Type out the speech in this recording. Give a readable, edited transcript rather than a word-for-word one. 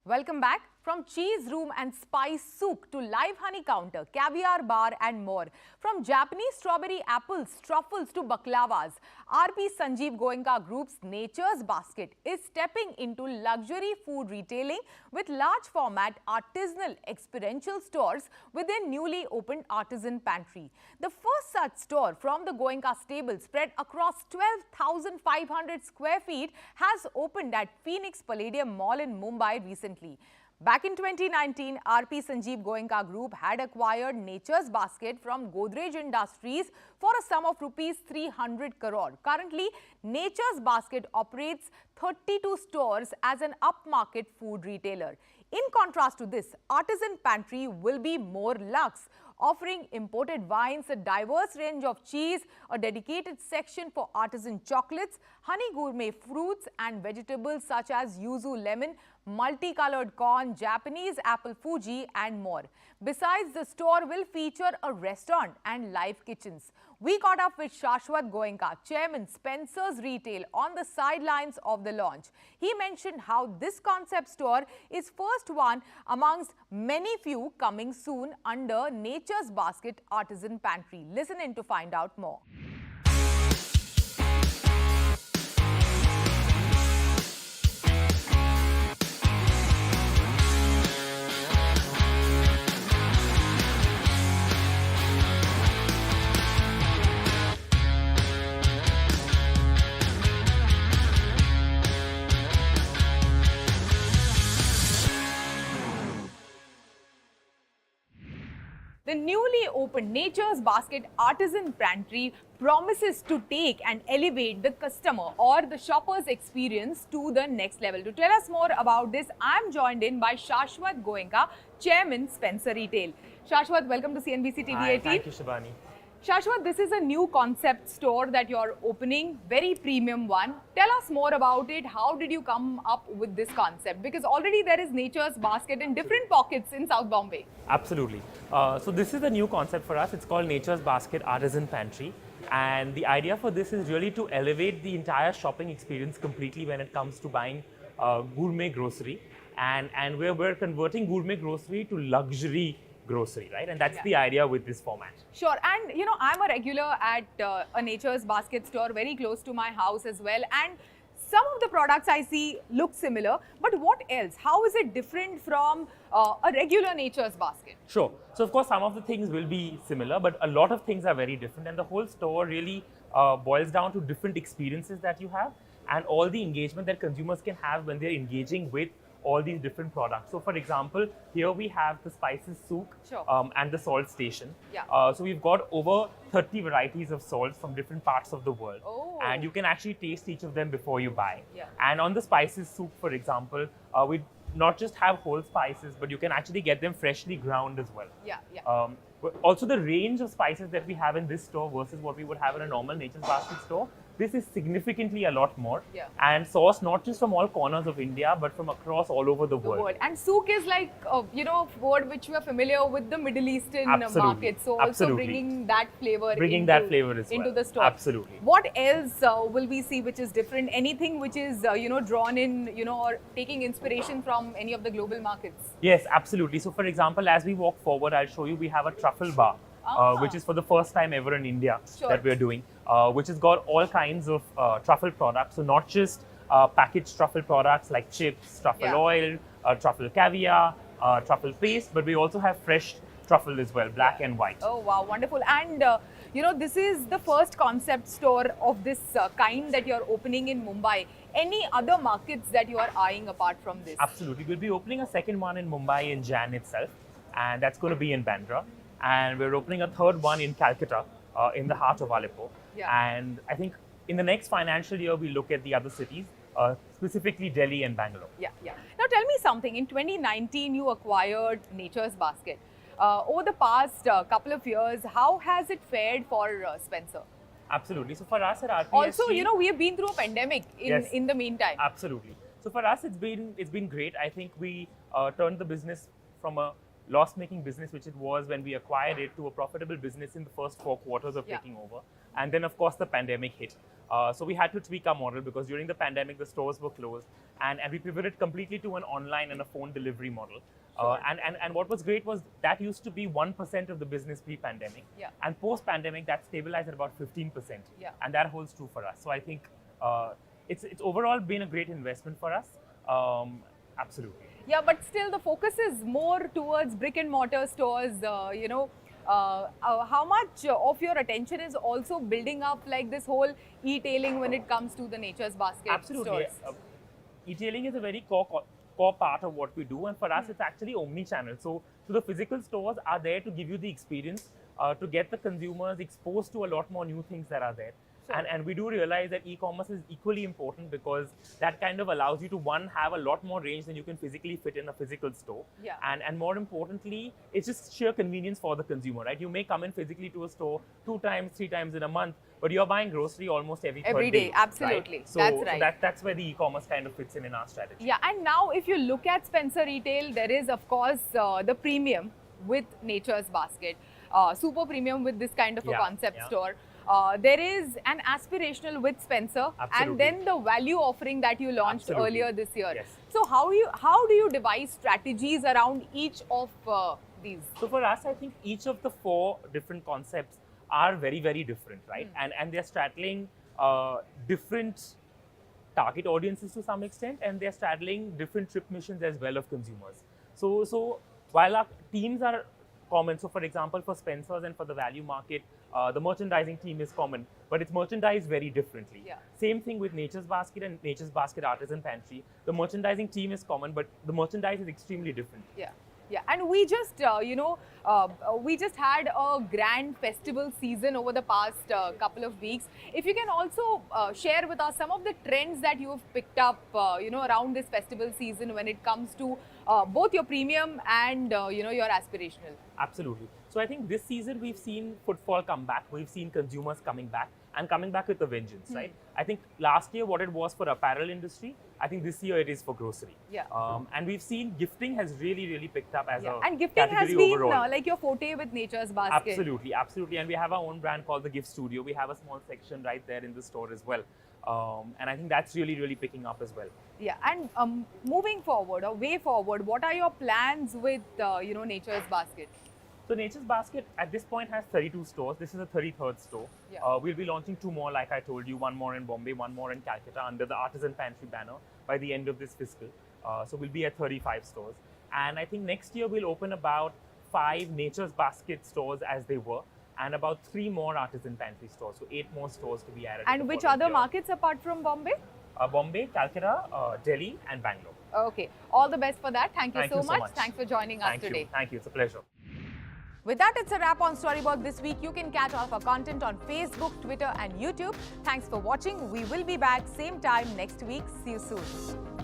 Welcome back. From cheese room and spice souk to live honey counter, caviar bar and more. From Japanese strawberry apples, truffles to baklavas, RP Sanjiv Goenka Group's Nature's Basket is stepping into luxury food retailing with large format artisanal experiential stores within newly opened artisan pantry. The first such store from the Goenka stable spread across 12,500 square feet has opened at Phoenix Palladium Mall in Mumbai recently. Back in 2019, RP Sanjiv Goenka Group had acquired Nature's Basket from Godrej Industries for a sum of rupees 300 crore. Currently, Nature's Basket operates 32 stores as an upmarket food retailer. In contrast to this, Artisan Pantry will be more luxe, offering imported wines, a diverse range of cheese, a dedicated section for artisan chocolates, honey gourmet fruits and vegetables such as yuzu lemon, multicolored corn, Japanese apple Fuji and more. Besides, the store will feature a restaurant and live kitchens. We caught up with Shashwat Goenka, Chairman Spencer's Retail, on the sidelines of the launch. He mentioned how this concept store is first one amongst many few coming soon under Nature's Basket Artisan Pantry. Listen in to find out more. The newly opened Nature's Basket Artisan Pantry promises to take and elevate the customer or the shopper's experience to the next level. To tell us more about this, I am joined in by Shashwat Goenka, Chairman Spencer Retail. Shashwat, welcome to CNBC TV 18. Hi, thank you, Shibani. Shashwat, this is a new concept store that you're opening, very premium one. Tell us more about it. How did you come up with this concept? Because already there is Nature's Basket in different pockets in South Bombay. Absolutely. So this is a new concept for us. It's called Nature's Basket Artisan Pantry. And the idea for this is really to elevate the entire shopping experience completely when it comes to buying gourmet grocery. And we're converting gourmet grocery to luxury grocery, right? And that's the idea with this format. Sure. And you know, I'm a regular at a Nature's Basket store very close to my house as well. And some of the products I see look similar, but what else? How is it different from a regular Nature's Basket? Sure. So of course, some of the things will be similar, but a lot of things are very different. And the whole store really boils down to different experiences that you have and all the engagement that consumers can have when they're engaging with all these different products. So for example, here we have the spices souk and the salt station. So we've got over 30 varieties of salts from different parts of the world. And you can actually taste each of them before you buy. And on the spices souk, for example, we not just have whole spices, but you can actually get them freshly ground as well. Also, the range of spices that we have in this store versus what we would have in a normal Nature's Basket store, this is significantly a lot more and sourced not just from all corners of India, but from across all over the world. And souk is like, you know, word which we are familiar with the Middle Eastern market. So also bringing that flavor into the store. Absolutely. What else will we see which is different? Anything which is, you know, drawn in, you know, or taking inspiration from any of the global markets? Yes, absolutely. So for example, as we walk forward, I'll show you we have a truffle bar. Which is for the first time ever in India that we're doing, which has got all kinds of truffle products. So not just packaged truffle products like chips, truffle oil, truffle caviar, truffle paste, but we also have fresh truffle as well, black and white. Oh wow, wonderful. And you know, this is the first concept store of this kind that you're opening in Mumbai. Any other markets that you are eyeing apart from this? Absolutely. We'll be opening a second one in Mumbai in Jan itself, and that's going to be in Bandra. And we're opening a third one in Calcutta, in the heart of Aleppo. And I think in the next financial year, we look at the other cities, specifically Delhi and Bangalore. Now tell me something. In 2019, you acquired Nature's Basket. Over the past couple of years, how has it fared for Spencer? Absolutely. So for us at RP, also, you know, we have been through a pandemic in the meantime. Absolutely. So for us, it's been great. I think we turned the business from a loss-making business, which it was when we acquired it, to a profitable business in the first 4 quarters of taking over. And then, of course, the pandemic hit. So we had to tweak our model because during the pandemic, the stores were closed, and we pivoted completely to an online and a phone delivery model. And what was great was that used to be 1% of the business pre-pandemic. Yeah. And post-pandemic, that stabilized at about 15%. Yeah. And that holds true for us. So I think it's overall been a great investment for us. Absolutely. Yeah, but still the focus is more towards brick and mortar stores, how much of your attention is also building up like this whole e-tailing when it comes to the Nature's Basket Absolutely. stores? E-tailing is a very core part of what we do, and for us it's actually omni-channel. So the physical stores are there to give you the experience, to get the consumers exposed to a lot more new things that are there. Sure. And we do realize that e-commerce is equally important because that kind of allows you to, one, have a lot more range than you can physically fit in a physical store. Yeah. And more importantly, it's just sheer convenience for the consumer, right? You may come in physically to a store 2 times, 3 times in a month, but you're buying grocery almost every third day. Right? Absolutely. So, that's right. So that's where the e-commerce kind of fits in our strategy. Yeah, and now if you look at Spencer Retail, there is of course the premium with Nature's Basket, super premium with this kind of a concept store. There is an aspirational with Spencer. Absolutely. And then the value offering that you launched earlier this year. Yes. So how do you devise strategies around each of these? So for us, I think each of the 4 different concepts are very, very different, right? And they're straddling different target audiences to some extent, and they're straddling different trip missions as well of consumers. So while our teams are common, so for example, for Spencer's and for the value market, the merchandising team is common, but it's merchandised very differently. Yeah. Same thing with Nature's Basket and Nature's Basket Artisan Pantry. The merchandising team is common, but the merchandise is extremely different. Yeah. Yeah, and we just, we just had a grand festival season over the past couple of weeks. If you can also share with us some of the trends that you have picked up, around this festival season when it comes to both your premium and, your aspirational. Absolutely. So I think this season we've seen footfall come back. We've seen consumers coming back and coming back with a vengeance, right? I think last year what it was for apparel industry, I think this year it is for grocery. Yeah. And we've seen gifting has really picked up as a and gifting has been overall. like your forte with Nature's Basket. Absolutely. And we have our own brand called the Gift Studio. We have a small section right there in the store as well. And I think that's really picking up as well. Yeah, and moving forward or way forward, what are your plans with Nature's Basket? So Nature's Basket at this point has 32 stores. This is the 33rd store. Yeah. We'll be launching 2 more, like I told you, 1 more in Bombay, 1 more in Calcutta under the Artisan Pantry banner by the end of this fiscal. So we'll be at 35 stores. And I think next year we'll open about 5 Nature's Basket stores as they were, and about 3 more Artisan Pantry stores. So 8 more stores to be added. And which other markets apart from Bombay? Bombay, Calcutta, Delhi and Bangalore. Okay. All the best for that. Thank you so much. much. Thanks for joining us today. Thank you. It's a pleasure. With that, it's a wrap on Storyboard this week. You can catch all of our content on Facebook, Twitter and YouTube. Thanks for watching. We will be back same time next week. See you soon.